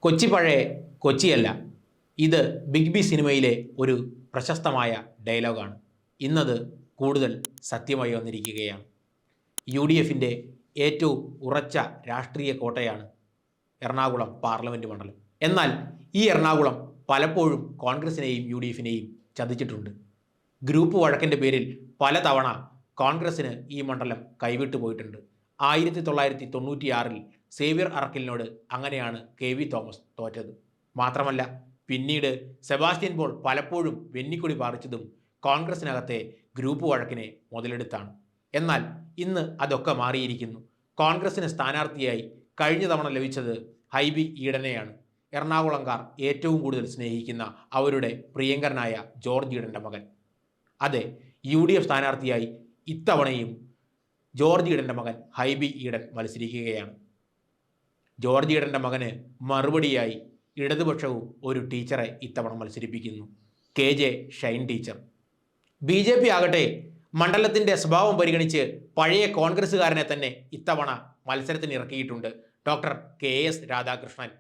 കൊച്ചി പഴയ കൊച്ചിയല്ല. ഇത് big B സിനിമയിലെ ഒരു പ്രശസ്തമായ ഡയലോഗാണ്. ഇന്നത് കൂടുതൽ സത്യമായി വന്നിരിക്കുകയാണ്. UDFിൻ്റെ ഏറ്റവും ഉറച്ച രാഷ്ട്രീയ കോട്ടയാണ് എറണാകുളം പാർലമെൻറ്റ് മണ്ഡലം. എന്നാൽ ഈ എറണാകുളം പലപ്പോഴും കോൺഗ്രസിനെയും UDFിനെയും ചതിച്ചിട്ടുണ്ട്. ഗ്രൂപ്പ് വഴക്കിൻ്റെ പേരിൽ പലതവണ കോൺഗ്രസിന് ഈ മണ്ഡലം കൈവിട്ടു പോയിട്ടുണ്ട്. 1996 സേവ്യർ അറക്കലിനോട് അങ്ങനെയാണ് KV തോമസ് തോറ്റത്. മാത്രമല്ല പിന്നീട് സെബാസ്റ്റ്യൻ പോൾ പലപ്പോഴും വെന്നിക്കൊടി പാറിച്ചതും കോൺഗ്രസിനകത്തെ ഗ്രൂപ്പ് വഴക്കിനെ മുതലെടുത്താണ്. എന്നാൽ ഇന്ന് അതൊക്കെ മാറിയിരിക്കുന്നു. കോൺഗ്രസിന് സ്ഥാനാർത്ഥിയായി കഴിഞ്ഞ തവണ ലഭിച്ചത് ഹൈബി ഈഡനെയാണ്. എറണാകുളംകാർ ഏറ്റവും കൂടുതൽ സ്നേഹിക്കുന്ന അവരുടെ പ്രിയങ്കരനായ ജോർജ് ഈഡൻ്റെ മകൻ. അതെ, UDF സ്ഥാനാർത്ഥിയായി ഇത്തവണയും ജോർജ് ഈഡൻ്റെ മകൻ ഹൈബി ഈഡൻ മത്സരിക്കുകയാണ്. ജോർജ് ഈഡൻ്റെ മകന് മറുപടിയായി ഇടതുപക്ഷവും ഒരു ടീച്ചറെ ഇത്തവണ മത്സരിപ്പിക്കുന്നു, KJ ഷൈൻ ടീച്ചർ. BJP ആകട്ടെ മണ്ഡലത്തിൻ്റെ സ്വഭാവം പരിഗണിച്ച് പഴയ കോൺഗ്രസ്സുകാരനെ തന്നെ ഇത്തവണ മത്സരത്തിന് ഇറക്കിയിട്ടുണ്ട്. Doctor KS Radhakrishnan.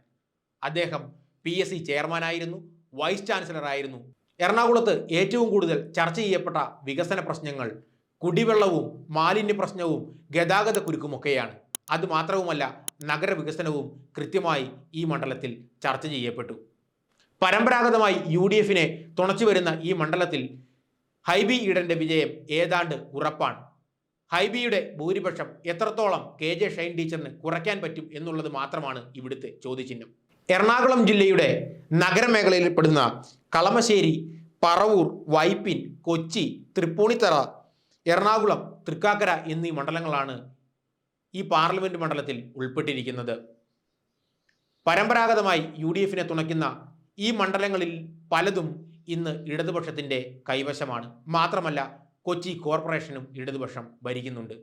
അദ്ദേഹം PSC ചെയർമാനായിരുന്നു, വൈസ് ചാൻസലറായിരുന്നു. എറണാകുളത്ത് ഏറ്റവും കൂടുതൽ ചർച്ച ചെയ്യപ്പെട്ട വികസന പ്രശ്നങ്ങൾ കുടിവെള്ളവും മാലിന്യ പ്രശ്നവും ഗതാഗത കുരുക്കുമൊക്കെയാണ്. അതുമാത്രവുമല്ല, നഗരവികസനവും കൃത്യമായി ഈ മണ്ഡലത്തിൽ ചർച്ച ചെയ്യപ്പെട്ടു. പരമ്പരാഗതമായി UDFിനെ തുണച്ചു വരുന്ന ഈ മണ്ഡലത്തിൽ ഹൈബി ഈഡൻ്റെ വിജയം ഏതാണ്ട് ഉറപ്പാണ്. ഹൈബിയുടെ ഭൂരിപക്ഷം എത്രത്തോളം KJ ഷൈൻ ടീച്ചറിന് കുറയ്ക്കാൻ പറ്റും എന്നുള്ളത് മാത്രമാണ് ഇവിടുത്തെ ചോദ്യചിഹ്നം. എറണാകുളം ജില്ലയുടെ നഗരമേഖലയിൽ പെടുന്ന കളമശ്ശേരി, പറവൂർ, വൈപ്പിൻ, കൊച്ചി, തൃപ്പൂണിത്തറ, എറണാകുളം, തൃക്കാക്കര എന്നീ മണ്ഡലങ്ങളാണ് ഈ പാർലമെൻറ്റ് മണ്ഡലത്തിൽ ഉൾപ്പെട്ടിരിക്കുന്നത്. പരമ്പരാഗതമായി UDFിനെ തുണയ്ക്കുന്ന ഈ മണ്ഡലങ്ങളിൽ പലതും ഇന്ന് ഇടതുപക്ഷത്തിൻ്റെ കൈവശമാണ്. മാത്രമല്ല കൊച്ചി കോർപ്പറേഷനും ഇടതുപക്ഷം ഭരിക്കുന്നുണ്ട്.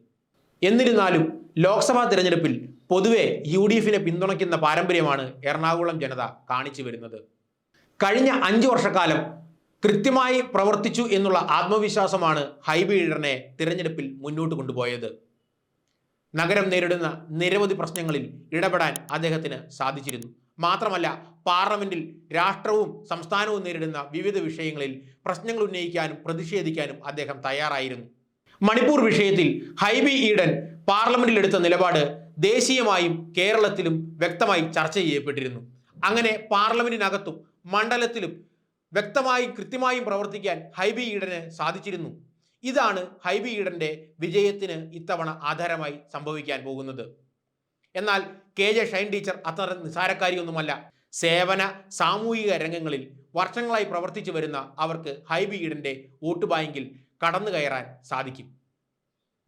എന്നിരുന്നാലും ലോക്സഭാ തിരഞ്ഞെടുപ്പിൽ പൊതുവെ UDFിനെ പിന്തുണയ്ക്കുന്ന പാരമ്പര്യമാണ് എറണാകുളം ജനത കാണിച്ചു വരുന്നത്. കഴിഞ്ഞ 5 വർഷക്കാലം കൃത്യമായി പ്രവർത്തിച്ചു എന്നുള്ള ആത്മവിശ്വാസമാണ് ഹൈബി ഈഡനെ തിരഞ്ഞെടുപ്പിൽ മുന്നോട്ട് കൊണ്ടുപോയത്. നഗരം നേരിടുന്ന നിരവധി പ്രശ്നങ്ങളിൽ ഇടപെടാൻ അദ്ദേഹത്തിന് സാധിച്ചിരുന്നു. മാത്രമല്ല പാർലമെന്റിൽ രാഷ്ട്രവും സംസ്ഥാനവും നേരിടുന്ന വിവിധ വിഷയങ്ങളിൽ പ്രശ്നങ്ങൾ ഉന്നയിക്കാനും പ്രതിഷേധിക്കാനും അദ്ദേഹം തയ്യാറായിരുന്നു. മണിപ്പൂർ വിഷയത്തിൽ ഹൈബി ഈഡൻ പാർലമെന്റിൽ എടുത്ത നിലപാട് ദേശീയമായും കേരളത്തിലും വ്യക്തമായി ചർച്ച ചെയ്യപ്പെട്ടിരുന്നു. അങ്ങനെ പാർലമെന്റിനകത്തും മണ്ഡലത്തിലും വ്യക്തമായും കൃത്യമായും പ്രവർത്തിക്കാൻ ഹൈബി ഈഡന് സാധിച്ചിരുന്നു. ഇതാണ് ഹൈബി ഈഡന്റെ വിജയത്തിന് ഇത്തവണ ആധാരമായി സംഭവിക്കാൻ പോകുന്നത്. എന്നാൽ KJ ഷൈൻ ടീച്ചർ അത്ര നിസാരക്കാരിയൊന്നുമല്ല. സേവന സാമൂഹിക രംഗങ്ങളിൽ വർഷങ്ങളായി പ്രവർത്തിച്ചു വരുന്ന അവർക്ക് ഹൈബി ഈഡന്റെ വോട്ട് ബാങ്കിൽ കടന്നു കയറാൻ സാധിക്കും.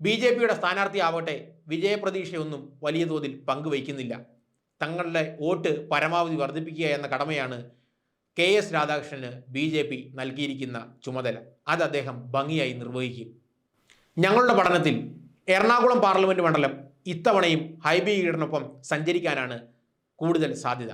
BJPയുടെ സ്ഥാനാർത്ഥിയാവട്ടെ വിജയപ്രതീക്ഷയൊന്നും വലിയ തോതിൽ പങ്കുവയ്ക്കുന്നില്ല. തങ്ങളുടെ വോട്ട് പരമാവധി വർദ്ധിപ്പിക്കുക എന്ന കടമയാണ് KS രാധാകൃഷ്ണന് BJP നൽകിയിരിക്കുന്ന ചുമതല. അത് അദ്ദേഹം ഭംഗിയായി നിർവഹിക്കും. ഞങ്ങളുടെ പഠനത്തിൽ എറണാകുളം പാർലമെൻറ്റ് മണ്ഡലം ഇത്തവണയും ഹൈബി ഈഡനൊപ്പം സഞ്ചരിക്കാനാണ് കൂടുതൽ സാധ്യത.